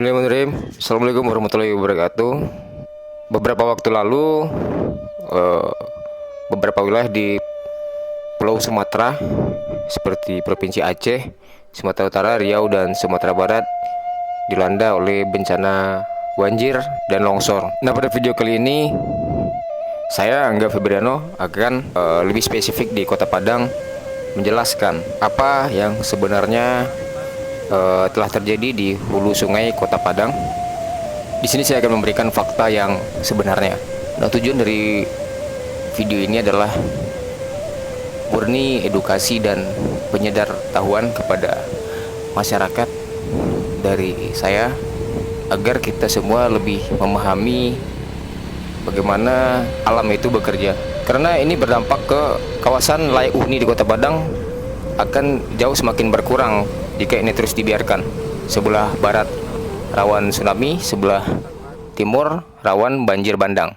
Bismillahirrahmanirrahim. Assalamualaikum warahmatullahi wabarakatuh. Beberapa waktu lalu, eh, beberapa wilayah di Pulau Sumatera seperti Provinsi Aceh, Sumatera Utara, Riau, dan Sumatera Barat dilanda oleh bencana banjir dan longsor. Nah, pada video kali ini saya Angga Febriano akan lebih spesifik di Kota Padang menjelaskan apa yang sebenarnya telah terjadi di hulu sungai Kota Padang. Di sini saya akan memberikan fakta yang sebenarnya. Nah, tujuan dari video ini adalah murni edukasi dan penyedertahuan kepada masyarakat dari saya agar kita semua lebih memahami bagaimana alam itu bekerja. Karena ini berdampak ke kawasan layak huni di Kota Padang akan jauh semakin berkurang jika ini terus dibiarkan. Sebelah barat rawan tsunami, sebelah timur rawan banjir bandang.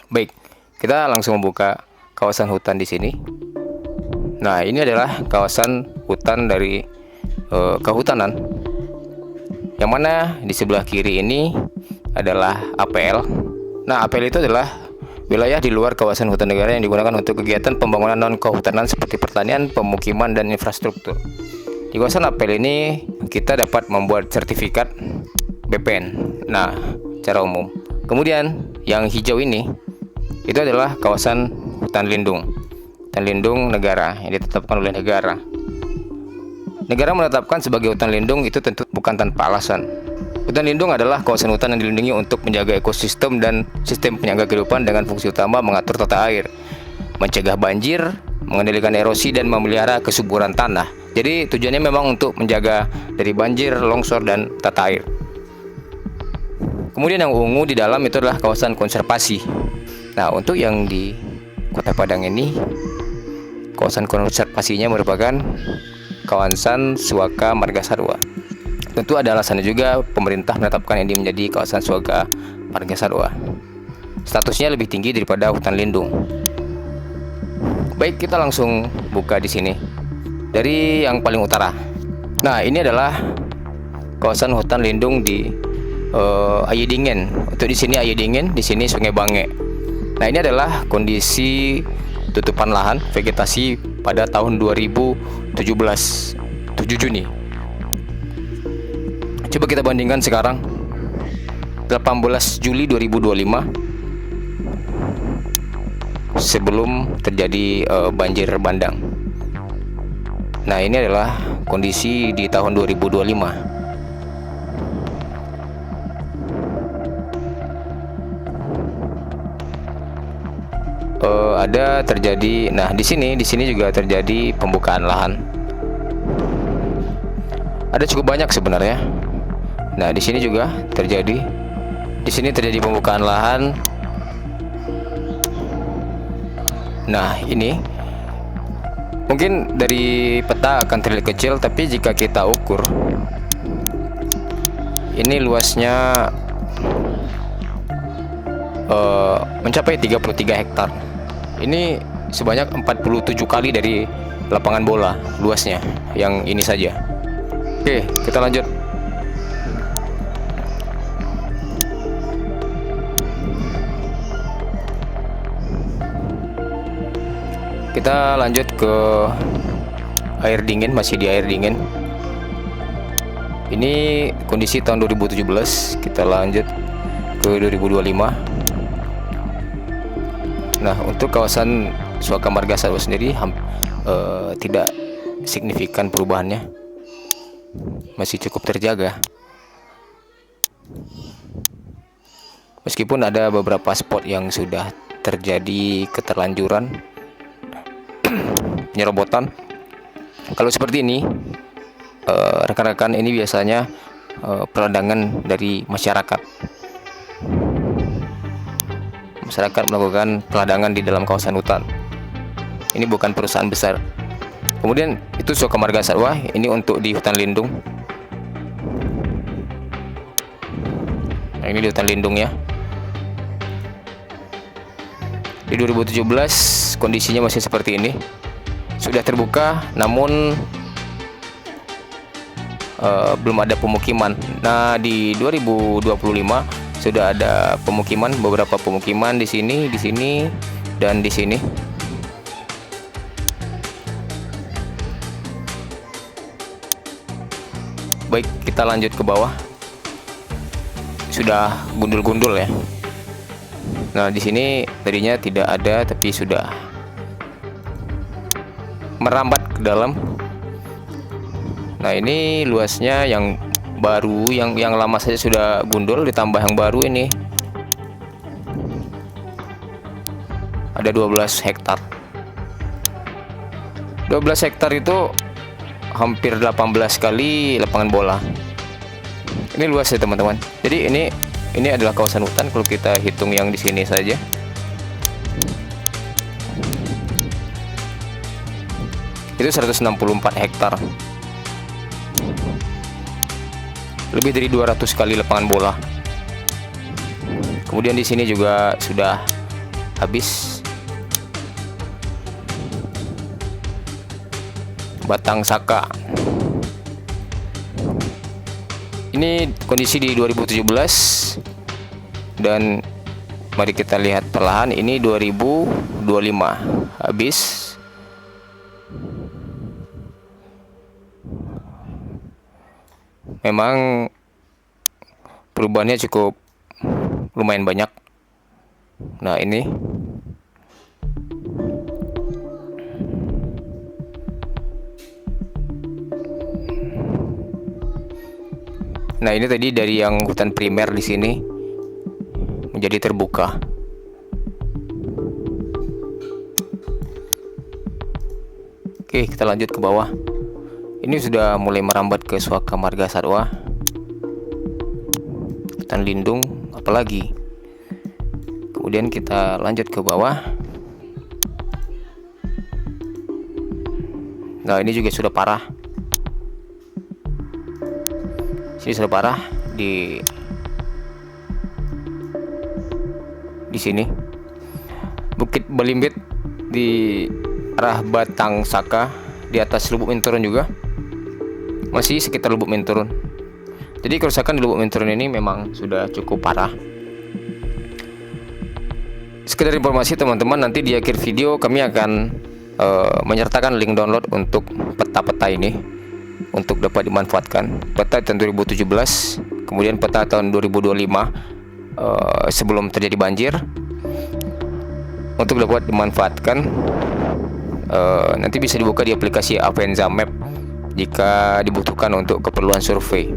Baik, kita langsung membuka kawasan hutan di sini. Nah, ini adalah kawasan hutan dari kehutanan. Yang mana di sebelah kiri ini adalah APL. Nah, APL itu adalah wilayah di luar kawasan hutan negara yang digunakan untuk kegiatan pembangunan non-kehutanan seperti pertanian, pemukiman, dan infrastruktur. Di kawasan APL ini kita dapat membuat sertifikat BPN. Nah, secara umum. Kemudian yang hijau ini itu adalah kawasan hutan lindung. Hutan lindung negara yang ditetapkan oleh negara. Negara menetapkan sebagai hutan lindung itu tentu bukan tanpa alasan. Hutan lindung adalah kawasan hutan yang dilindungi untuk menjaga ekosistem dan sistem penyangga kehidupan dengan fungsi utama mengatur tata air, mencegah banjir, mengendalikan erosi, dan memelihara kesuburan tanah. Jadi tujuannya memang untuk menjaga dari banjir, longsor, dan tata air. Kemudian yang ungu di dalam itu adalah kawasan konservasi. Nah, untuk yang di Kota Padang ini, kawasan konservasinya merupakan kawasan Suaka Marga Satwa. Tentu ada alasannya juga pemerintah menetapkan ini menjadi kawasan Suaka Marga Satwa. Statusnya lebih tinggi daripada hutan lindung. Baik, kita langsung buka di sini. Dari yang paling utara. Nah, ini adalah kawasan hutan lindung di Ayedingen. Untuk di sini Ayedingen, di sini Sungai Bange. Nah, ini adalah kondisi tutupan lahan vegetasi pada tahun 2017, 7 Juni. Coba kita bandingkan sekarang 18 Juli 2025 sebelum terjadi banjir bandang. Nah, ini adalah kondisi di tahun 2025. Ada terjadi. Nah, di sini juga terjadi pembukaan lahan. Ada cukup banyak sebenarnya. Nah, di sini juga terjadi. Di sini terjadi pembukaan lahan. Nah, ini mungkin dari peta akan terlihat kecil, tapi jika kita ukur, ini luasnya mencapai 33 hektar. Ini sebanyak 47 kali dari lapangan bola luasnya yang ini saja. Oke, kita lanjut. Kita lanjut ke air dingin, masih di air dingin. Ini kondisi tahun 2017, kita lanjut ke 2025. Nah, untuk kawasan Suaka Marga Satwa sendiri tidak signifikan perubahannya, masih cukup terjaga. Meskipun ada beberapa spot yang sudah terjadi keterlanjuran penyerobotan. Kalau seperti ini, rekan-rekan, ini biasanya peradangan dari masyarakat. Masyarakat melakukan peladangan di dalam kawasan hutan. Ini bukan perusahaan besar. Kemudian itu Suaka Marga Satwa, ini untuk di hutan lindung. Nah, ini di hutan lindung ya. Di 2017 kondisinya masih seperti ini. Sudah terbuka, namun belum ada pemukiman. Nah, di 2025 sudah ada pemukiman, beberapa pemukiman di sini, dan di sini. Baik, kita lanjut ke bawah. Sudah gundul-gundul ya. Nah, di sini tadinya tidak ada, tapi sudah merambat ke dalam. Nah, ini luasnya yang baru, yang lama saja sudah gundul, ditambah yang baru ini ada 12 hektar. 12 hektar itu hampir 18 kali lapangan bola. Ini luas ya teman-teman. Jadi ini adalah kawasan hutan kalau kita hitung yang di sini saja. Itu 164 hektar. Lebih dari 200 kali lapangan bola. Kemudian di sini juga sudah habis. Batang Saka. Ini kondisi di 2017 dan mari kita lihat perlahan. Ini 2025 habis. Memang perubahannya cukup lumayan banyak. Nah, ini tadi dari yang hutan primer di sini menjadi terbuka. Oke, kita lanjut ke bawah. Ini sudah mulai merambat ke Suaka Marga Satwa, hutan lindung, apalagi. Kemudian kita lanjut ke bawah. Nah, ini juga sudah parah. Sini sudah parah di sini. Bukit Belimbit di arah Batang Saka, di atas Lubuk Minturun juga. Masih sekitar Lubuk Minturun. Jadi kerusakan di Lubuk Minturun ini memang sudah cukup parah. Sekedar informasi teman-teman, nanti di akhir video kami akan menyertakan link download untuk peta-peta ini untuk dapat dimanfaatkan. Peta tahun 2017, kemudian peta tahun 2025 sebelum terjadi banjir, untuk dapat dimanfaatkan. Nanti bisa dibuka di aplikasi Avenza Map jika dibutuhkan untuk keperluan survei.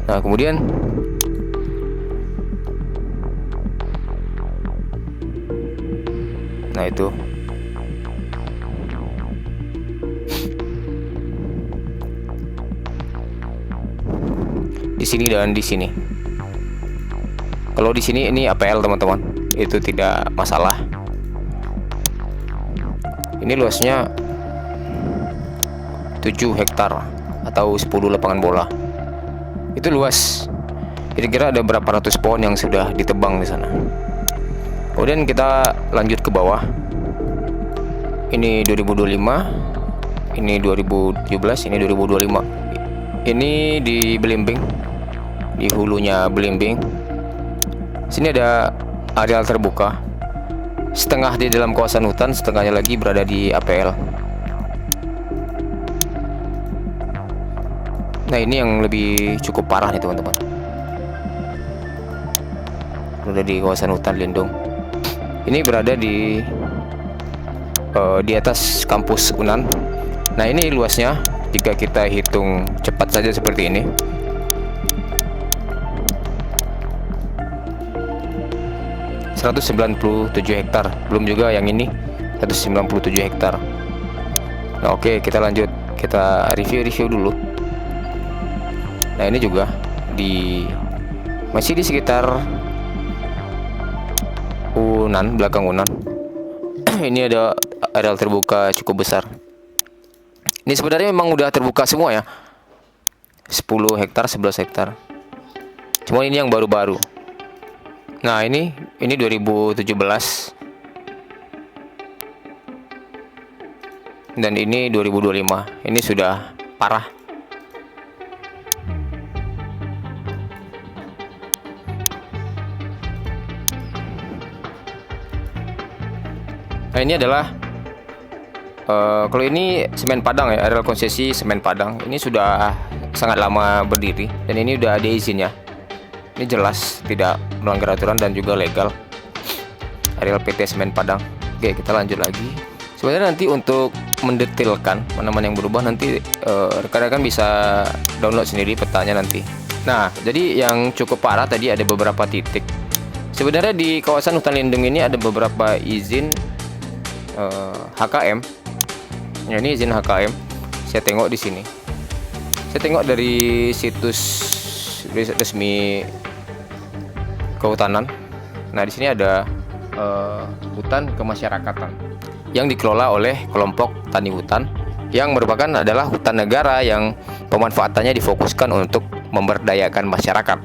Nah, kemudian itu di sini dan di sini. Kalau di sini ini APL teman-teman, itu tidak masalah. Ini luasnya 7 hektar atau 10 lapangan bola. Itu luas. Kira-kira ada berapa ratus pohon yang sudah ditebang di sana. Kemudian kita lanjut ke bawah. Ini 2025, ini 2017, ini 2025. Ini di Belimbing, di hulunya Belimbing. Sini ada areal terbuka. Setengah di dalam kawasan hutan, setengahnya lagi berada di APL. Nah, ini yang lebih cukup parah nih teman-teman. Berada di kawasan hutan lindung. Ini berada di atas kampus Unan. Nah, ini luasnya jika kita hitung cepat saja seperti ini. ...197 hektar. Belum juga yang ini 197 hektar. Nah, oke, kita lanjut. Kita review dulu. Nah, ini juga masih di sekitar Unan, belakang Unan. Ini ada areal terbuka cukup besar. Ini sebenarnya memang udah terbuka semua ya. 10 hektar, 11 hektar. Cuma ini yang baru-baru. Nah, ini 2017. dan ini 2025. Ini sudah parah. Nah, ini adalah kalau ini semen Padang ya, areal konsesi semen Padang. Ini sudah sangat lama berdiri dan ini udah ada izinnya. Ini jelas tidak melanggar aturan dan juga legal. Areal PT Semen Padang. Oke, kita lanjut lagi. Sebenarnya nanti untuk mendetailkan mana-mana yang berubah nanti rekan-rekan bisa download sendiri petanya nanti. Nah, jadi yang cukup parah tadi ada beberapa titik. Sebenarnya di kawasan hutan lindung ini ada beberapa izin HKM. Ya, ini izin HKM. Saya tengok di sini. Saya tengok dari situs resmi kehutanan. Nah, di sini ada hutan kemasyarakatan yang dikelola oleh kelompok tani hutan yang merupakan adalah hutan negara yang pemanfaatannya difokuskan untuk memberdayakan masyarakat,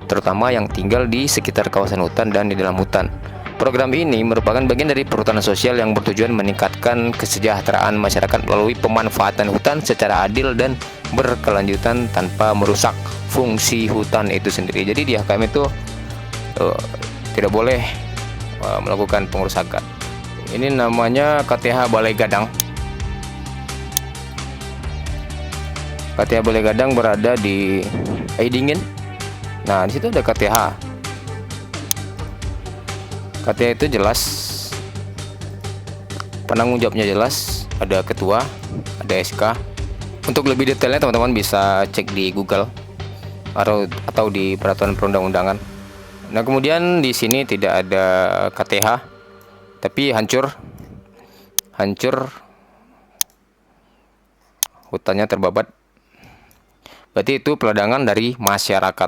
terutama yang tinggal di sekitar kawasan hutan dan di dalam hutan. Program ini merupakan bagian dari perhutanan sosial yang bertujuan meningkatkan kesejahteraan masyarakat melalui pemanfaatan hutan secara adil dan berkelanjutan tanpa merusak fungsi hutan itu sendiri. Jadi di HKM itu tidak boleh melakukan pengerusakan. Ini namanya KTH Balai Gadang. KTH Balai Gadang berada di Aidingin. Nah, di situ ada KTH. KTH itu jelas, penanggung jawabnya jelas, ada ketua, ada SK. Untuk lebih detailnya teman-teman bisa cek di Google atau di peraturan perundang-undangan. Nah, kemudian di sini tidak ada KTH, tapi hancur hutannya terbabat. Berarti itu peladangan dari masyarakat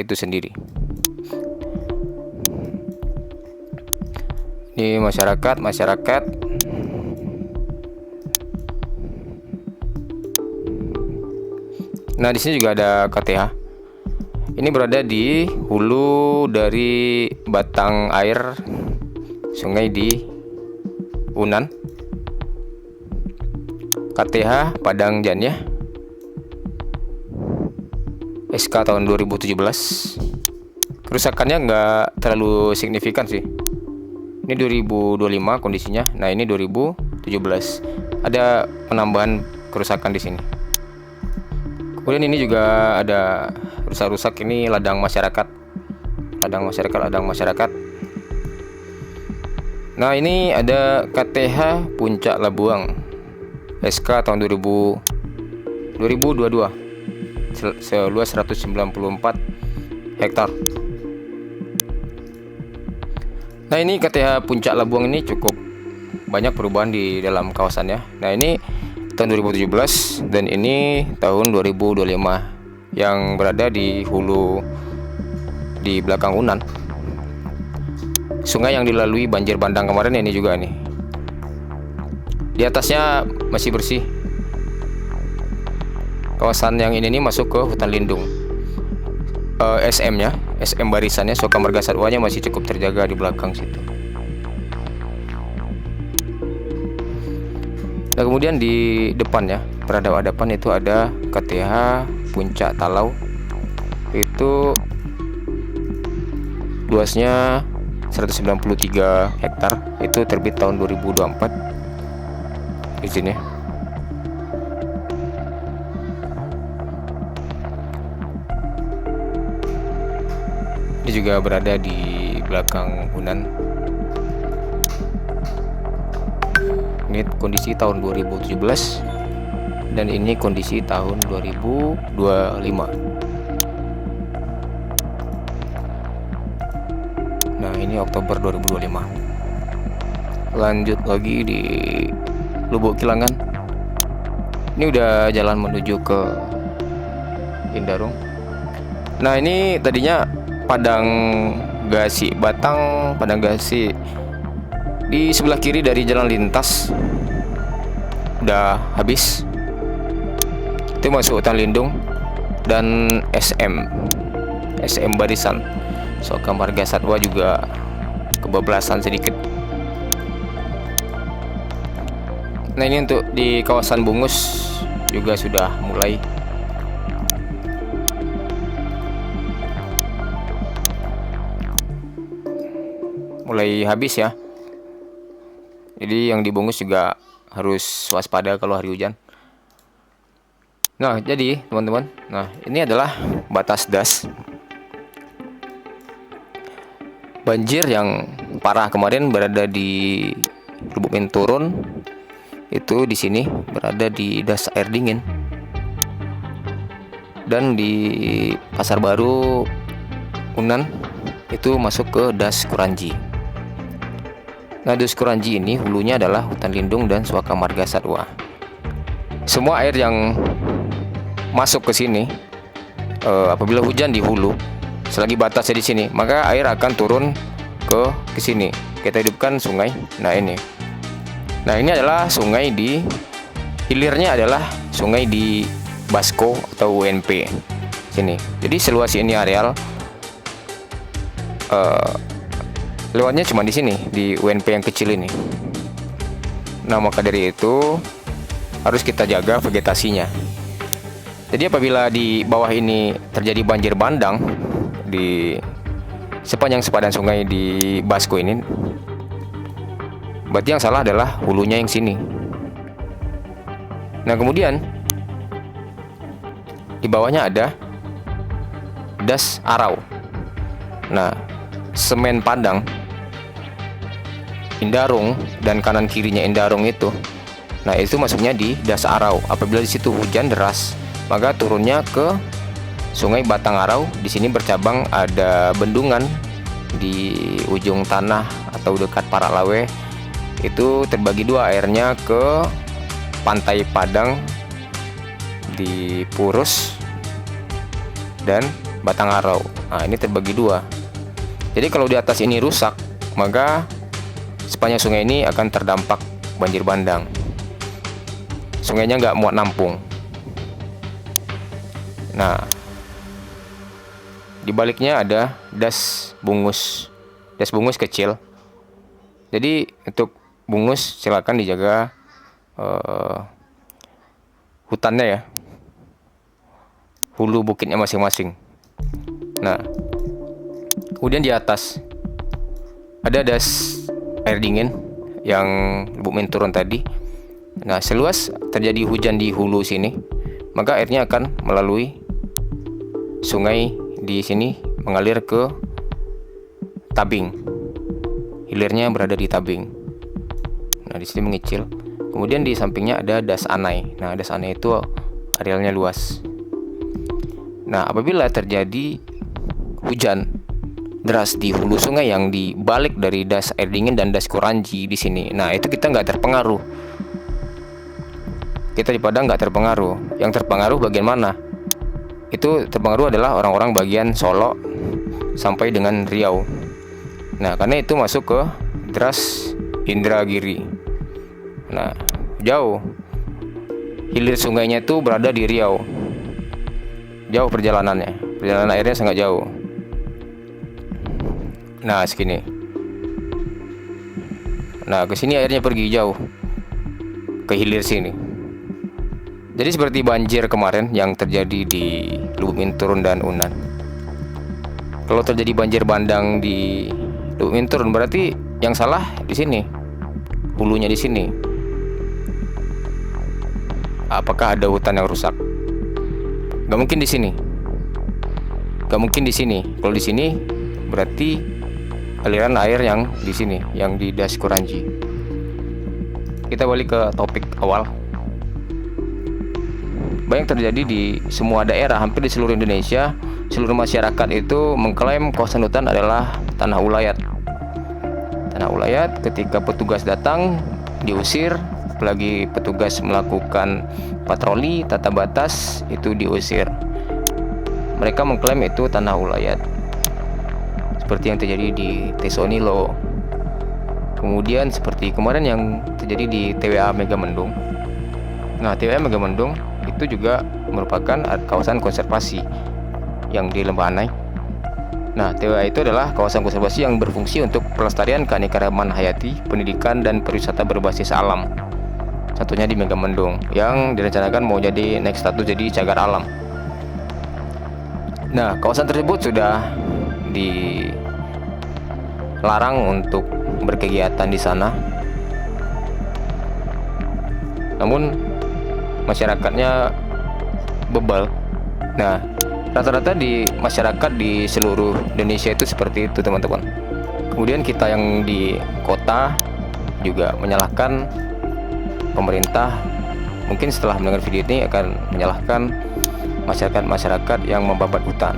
itu sendiri. Ini masyarakat. Nah, di sini juga ada KTH. Ini berada di hulu dari batang air sungai di Unan. KTH Padang Janya. SK tahun 2017. Kerusakannya nggak terlalu signifikan sih. Ini 2025 kondisinya. Nah, ini 2017. Ada penambahan kerusakan di sini. Kemudian ini juga ada rusak-rusak, ini ladang masyarakat. Nah, ini ada KTH Puncak Labuang. SK tahun 2022. Seluas 194 hektar. Nah, ini KTH Puncak Labuang ini cukup banyak perubahan di dalam kawasannya. Nah, ini tahun 2017 dan ini tahun 2025 yang berada di hulu di belakang Unan. Sungai yang dilalui banjir bandang kemarin ini juga nih. Di atasnya masih bersih. Kawasan yang ini nih masuk ke hutan lindung. SM-nya, SM barisannya, Soka Marga Satwanya masih cukup terjaga di belakang situ. Nah, kemudian di depannya, berhadapan itu ada KTH Puncak Talau. Itu luasnya 193 hektar. Itu terbit tahun 2024 izinnya. Ini juga berada di belakang Unan. Ini kondisi tahun 2017 dan ini kondisi tahun 2025. Nah, ini Oktober 2025. Lanjut lagi di Lubuk Kilangan. Ini udah jalan menuju ke Indarung. Nah, ini tadinya Padang Gasi, Padang Gasi. Di sebelah kiri dari jalan lintas udah habis. Itu masuk hutan lindung dan SM barisan. Soka Marga Satwa juga kebablasan sedikit. Nah, ini untuk di kawasan Bungus juga sudah mulai habis ya. Jadi yang di Bungus juga harus waspada kalau hari hujan. Nah, jadi teman-teman, nah ini adalah batas das. Banjir yang parah kemarin berada di Lubuk Minturun, itu di sini berada di das air dingin. Dan di Pasar Baru Unan itu masuk ke das Kuranji. Nah, das Kuranji ini hulunya adalah hutan lindung dan suaka marga satwa. Semua air yang masuk ke sini apabila hujan di hulu, selagi batasnya di sini, maka air akan turun ke sini. Kita hidupkan sungai. Nah, ini adalah sungai di hilirnya adalah sungai di Basko atau UNP sini. Jadi seluas ini areal lewatnya cuma di sini, di UNP yang kecil ini. Nah, maka dari itu harus kita jaga vegetasinya. Jadi apabila di bawah ini terjadi banjir bandang di sepanjang sepadan sungai di Basko ini, berarti yang salah adalah hulunya yang sini. Nah, kemudian di bawahnya ada das Arau. Nah, semen Padang, Indarung, dan kanan kirinya Indarung itu, nah itu masuknya di das Arau. Apabila di situ hujan deras, maka turunnya ke Sungai Batang Arau. Di sini bercabang ada bendungan di ujung tanah atau dekat Paralawe. Itu terbagi dua airnya ke Pantai Padang di Purus dan Batang Arau. Nah, ini terbagi dua. Jadi kalau di atas ini rusak, maka sepanjang sungai ini akan terdampak banjir bandang. Sungainya nggak muat nampung. Nah, di baliknya ada das Bungus. Das Bungus kecil. Jadi untuk Bungus silakan dijaga hutannya ya, hulu bukitnya masing-masing. Nah, kemudian di atas ada das air dingin yang Lubuk Minturun tadi. Nah, seluas terjadi hujan di hulu sini, maka airnya akan melalui sungai di sini mengalir ke Tabing. Hilirnya berada di Tabing. Nah, di sini mengecil. Kemudian di sampingnya ada das Anai. Nah, das Anai itu arealnya luas. Nah, apabila terjadi hujan deras di hulu sungai yang dibalik dari das air dingin dan das Kuranji di sini, nah itu kita nggak terpengaruh. Kita di Padang nggak terpengaruh. Yang terpengaruh bagian mana? Itu terpengaruh adalah orang-orang bagian Solo sampai dengan Riau. Nah, karena itu masuk ke das Indragiri. Nah, jauh. Hilir sungainya itu berada di Riau. Jauh perjalanannya. Perjalanan airnya sangat jauh. Nah, segini. Nah, ke sini airnya pergi jauh. Ke hilir sini. Jadi seperti banjir kemarin yang terjadi di Lubuk Minturun dan Unan. Kalau terjadi banjir bandang di Lubuk Minturun, berarti yang salah di sini. Hulunya di sini. Apakah ada hutan yang rusak? Gak mungkin di sini. Gak mungkin di sini. Kalau di sini berarti aliran air yang di sini, yang di das Kuranji. Kita balik ke topik awal. Banyak terjadi di semua daerah, hampir di seluruh Indonesia. Seluruh masyarakat itu mengklaim kawasan hutan adalah tanah ulayat. Tanah ulayat, ketika petugas datang diusir, apalagi petugas melakukan patroli tata batas itu diusir. Mereka mengklaim itu tanah ulayat, seperti yang terjadi di Tesonilo. Kemudian seperti kemarin yang terjadi di TWA Megamendung. Nah, TWA Megamendung itu juga merupakan kawasan konservasi yang di Lembah Anai. Nah, TWA itu adalah kawasan konservasi yang berfungsi untuk pelestarian keanekaragaman hayati, pendidikan, dan pariwisata berbasis alam. satunya di Megamendung, yang direncanakan mau jadi naik status jadi cagar alam. Nah, kawasan tersebut sudah dilarang untuk berkegiatan di sana. Namun masyarakatnya bebal. Nah, rata-rata di masyarakat di seluruh Indonesia itu seperti itu, teman-teman. Kemudian kita yang di kota juga menyalahkan pemerintah. Mungkin setelah mendengar video ini akan menyalahkan masyarakat yang membabat hutan.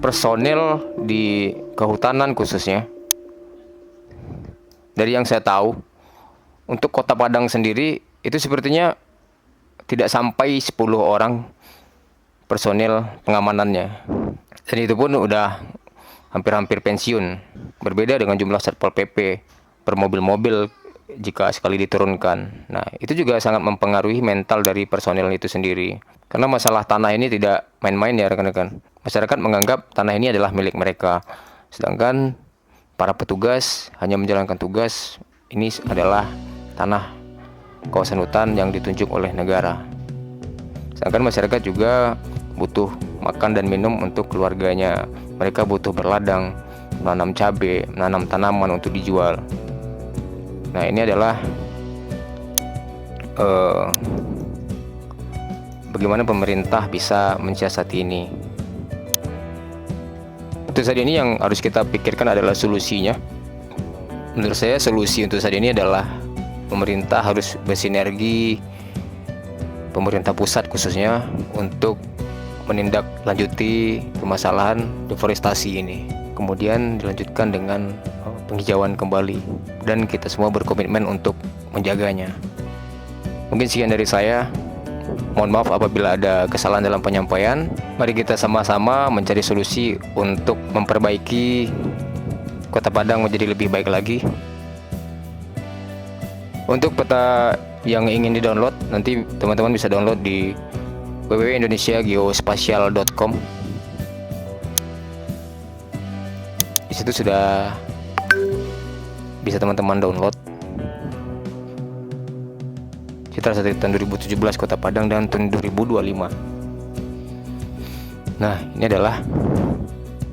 Personil di kehutanan khususnya, dari yang saya tahu, untuk Kota Padang sendiri itu sepertinya tidak sampai 10 orang personil pengamanannya. Dan itu pun udah hampir-hampir pensiun. Berbeda dengan jumlah Satpol PP per mobil-mobil jika sekali diturunkan. Nah, itu juga sangat mempengaruhi mental dari personil itu sendiri. Karena masalah tanah ini tidak main-main ya rekan-rekan. Masyarakat menganggap tanah ini adalah milik mereka. Sedangkan para petugas hanya menjalankan tugas. Ini adalah tanah kawasan hutan yang ditunjuk oleh negara. Sedangkan masyarakat juga butuh makan dan minum untuk keluarganya. Mereka butuh berladang, menanam cabai, menanam tanaman untuk dijual. Nah, ini adalah bagaimana pemerintah bisa mensiasati ini. Untuk saat ini yang harus kita pikirkan adalah solusinya. Menurut saya solusi untuk saat ini adalah pemerintah harus bersinergi, pemerintah pusat khususnya, untuk menindaklanjuti permasalahan deforestasi ini. Kemudian dilanjutkan dengan penghijauan kembali, dan kita semua berkomitmen untuk menjaganya. Mungkin sekian dari saya. Mohon maaf apabila ada kesalahan dalam penyampaian. Mari kita sama-sama mencari solusi untuk memperbaiki Kota Padang menjadi lebih baik lagi. Untuk peta yang ingin di-download, nanti teman-teman bisa download di www.indonesiageospatial.com. Di situ sudah bisa teman-teman download Citra satelit tahun 2017 Kota Padang dan tahun 2025. Nah, ini adalah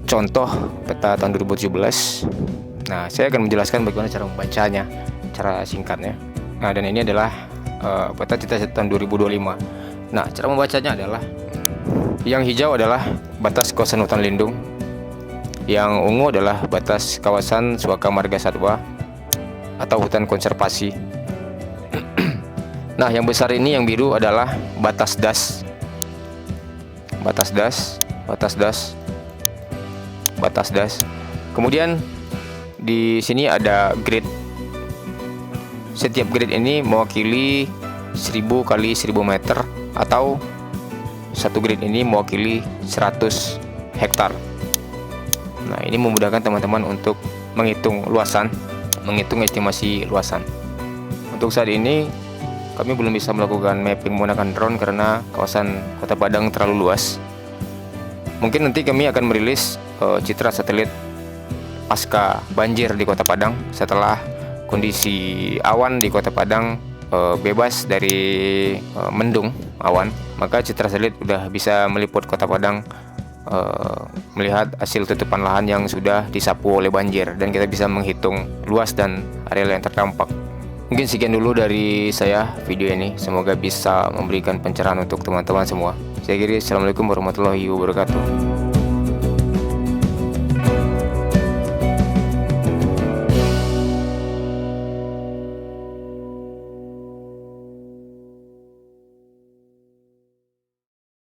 contoh peta tahun 2017. Nah, saya akan menjelaskan bagaimana cara membacanya, cara singkatnya. Nah, dan ini adalah peta Citra satelit tahun 2025. Nah, cara membacanya adalah yang hijau adalah batas kawasan hutan lindung, yang ungu adalah batas kawasan Suaka Marga Satwa atau hutan konservasi. Nah, yang besar ini yang biru adalah batas das. Batas das, batas das, batas das. Kemudian di sini ada grid. Setiap grid ini mewakili 1000 kali 1000 meter, atau satu grid ini mewakili 100 hektar. Nah, ini memudahkan teman-teman untuk menghitung luasan, menghitung estimasi luasan. Untuk saat ini kami belum bisa melakukan mapping menggunakan drone karena kawasan Kota Padang terlalu luas. Mungkin nanti kami akan merilis citra satelit pasca banjir di Kota Padang setelah kondisi awan di Kota Padang bebas dari mendung awan. Maka citra satelit udah bisa meliput Kota Padang, melihat hasil tutupan lahan yang sudah disapu oleh banjir, dan kita bisa menghitung luas dan area yang terdampak. Mungkin sekian dulu dari saya video ini. Semoga bisa memberikan pencerahan untuk teman-teman semua. Saya kira, assalamualaikum warahmatullahi wabarakatuh.